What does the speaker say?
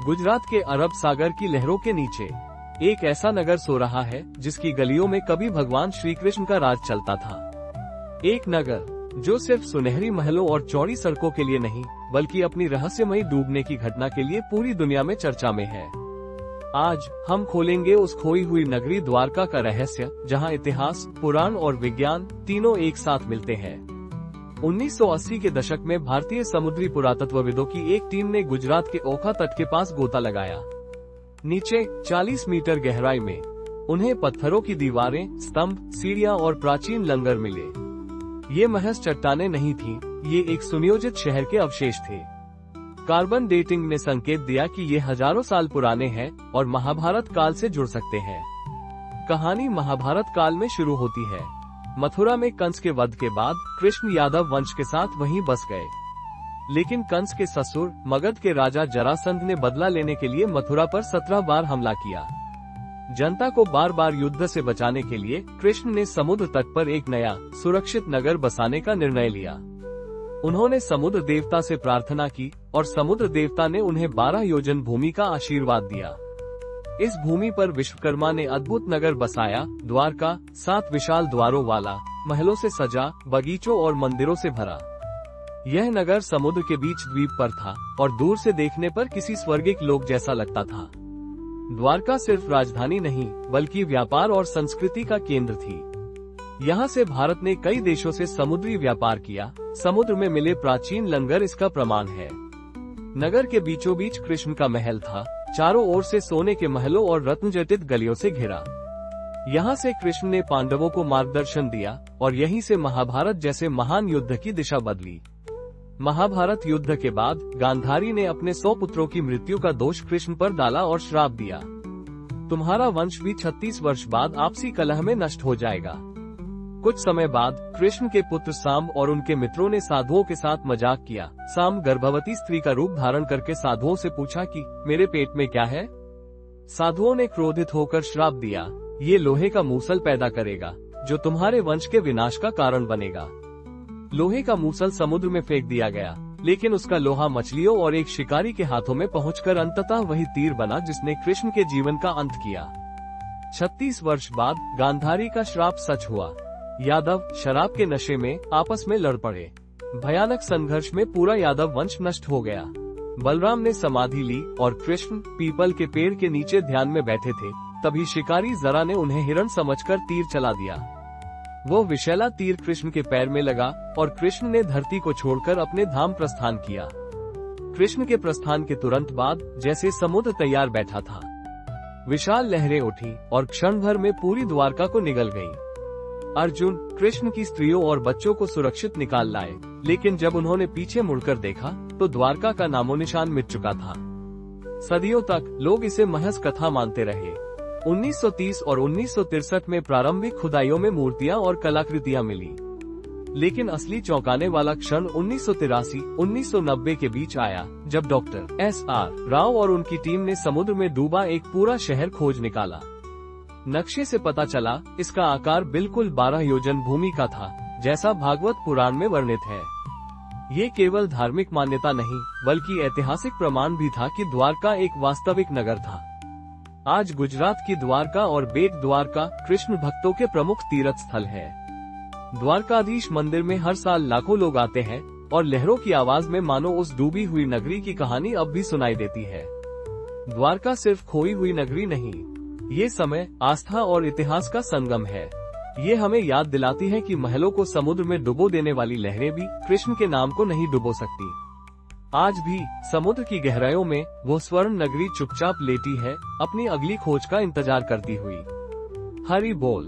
गुजरात के अरब सागर की लहरों के नीचे एक ऐसा नगर सो रहा है जिसकी गलियों में कभी भगवान श्री कृष्ण का राज चलता था। एक नगर जो सिर्फ सुनहरी महलों और चौड़ी सड़कों के लिए नहीं बल्कि अपनी रहस्यमयी डूबने की घटना के लिए पूरी दुनिया में चर्चा में है। आज हम खोलेंगे उस खोई हुई नगरी द्वारका का रहस्य, जहां इतिहास, पुराण और विज्ञान तीनों एक साथ मिलते हैं। 1980 के दशक में भारतीय समुद्री पुरातत्वविदों की एक टीम ने गुजरात के ओखा तट के पास गोता लगाया। नीचे 40 मीटर गहराई में उन्हें पत्थरों की दीवारें, स्तंभ, सीढ़ियां और प्राचीन लंगर मिले। ये महज चट्टानें नहीं थीं, ये एक सुनियोजित शहर के अवशेष थे। कार्बन डेटिंग ने संकेत दिया कि ये हजारों साल पुराने हैं और महाभारत काल से जुड़ सकते हैं। कहानी महाभारत काल में शुरू होती है। मथुरा में कंस के वध के बाद कृष्ण यादव वंश के साथ वहीं बस गए, लेकिन कंस के ससुर मगध के राजा जरासंध ने बदला लेने के लिए मथुरा पर 17 बार हमला किया। जनता को बार बार युद्ध से बचाने के लिए कृष्ण ने समुद्र तट पर एक नया सुरक्षित नगर बसाने का निर्णय लिया। उन्होंने समुद्र देवता से प्रार्थना की और समुद्र देवता ने उन्हें 12 योजन भूमि का आशीर्वाद दिया। इस भूमि पर विश्वकर्मा ने अद्भुत नगर बसाया। द्वारका 7 विशाल द्वारों वाला, महलों से सजा, बगीचों और मंदिरों से भरा। यह नगर समुद्र के बीच द्वीप पर था और दूर से देखने पर किसी स्वर्गिक लोक जैसा लगता था। द्वारका सिर्फ राजधानी नहीं बल्कि व्यापार और संस्कृति का केंद्र थी। यहाँ से भारत ने कई देशों से समुद्री व्यापार किया। समुद्र में मिले प्राचीन लंगर इसका प्रमाण है। नगर के बीचों बीच कृष्ण का महल था, चारों ओर से सोने के महलों और रत्नजटित गलियों से घिरा। यहाँ से कृष्ण ने पांडवों को मार्गदर्शन दिया और यहीं से महाभारत जैसे महान युद्ध की दिशा बदली। महाभारत युद्ध के बाद गांधारी ने अपने 100 पुत्रों की मृत्यु का दोष कृष्ण पर डाला और श्राप दिया, तुम्हारा वंश भी 36 वर्ष बाद आपसी कलह में नष्ट हो जाएगा। कुछ समय बाद कृष्ण के पुत्र साम और उनके मित्रों ने साधुओं के साथ मजाक किया। साम गर्भवती स्त्री का रूप धारण करके साधुओं से पूछा कि मेरे पेट में क्या है। साधुओं ने क्रोधित होकर श्राप दिया, ये लोहे का मूसल पैदा करेगा जो तुम्हारे वंश के विनाश का कारण बनेगा। लोहे का मूसल समुद्र में फेंक दिया गया, लेकिन उसका लोहा मछलियों और एक शिकारी के हाथों में पहुंचकर अंततः वही तीर बना जिसने कृष्ण के जीवन का अंत किया। 36 वर्ष बाद गांधारी का श्राप सच हुआ। यादव शराब के नशे में आपस में लड़ पड़े। भयानक संघर्ष में पूरा यादव वंश नष्ट हो गया। बलराम ने समाधि ली और कृष्ण पीपल के पेड़ के नीचे ध्यान में बैठे थे। तभी शिकारी जरा ने उन्हें हिरण समझकर तीर चला दिया। वो विषैला तीर कृष्ण के पैर में लगा और कृष्ण ने धरती को छोड़कर अपने धाम प्रस्थान किया। कृष्ण के प्रस्थान के तुरंत बाद जैसे समुद्र तैयार बैठा था, विशाल लहरें उठी और क्षण भर में पूरी द्वारका को निगल गयी। अर्जुन कृष्ण की स्त्रियों और बच्चों को सुरक्षित निकाल लाए, लेकिन जब उन्होंने पीछे मुड़कर देखा तो द्वारका का नामोनिशान मिट चुका था। सदियों तक लोग इसे महज कथा मानते रहे। 1930 और 1963 में प्रारंभिक खुदाइयों में मूर्तियां और कलाकृतियां मिली, लेकिन असली चौंकाने वाला क्षण 1983-1990 के बीच आया, जब डॉक्टर S.R. राव और उनकी टीम ने समुद्र में डूबा एक पूरा शहर खोज निकाला। नक्शे से पता चला इसका आकार बिल्कुल 12 योजन भूमि का था, जैसा भागवत पुराण में वर्णित है। ये केवल धार्मिक मान्यता नहीं बल्कि ऐतिहासिक प्रमाण भी था कि द्वारका एक वास्तविक नगर था। आज गुजरात की द्वारका और बेट द्वारका कृष्ण भक्तों के प्रमुख तीर्थ स्थल है। द्वारकाधीश मंदिर में हर साल लाखों लोग आते हैं और लहरों की आवाज में मानो उस डूबी हुई नगरी की कहानी अब भी सुनाई देती है। द्वारका सिर्फ खोई हुई नगरी नहीं, ये समय, आस्था और इतिहास का संगम है। ये हमें याद दिलाती है कि महलों को समुद्र में डुबो देने वाली लहरें भी कृष्ण के नाम को नहीं डुबो सकती। आज भी समुद्र की गहराइयों में वो स्वर्ण नगरी चुपचाप लेटी है, अपनी अगली खोज का इंतजार करती हुई। हरि बोल।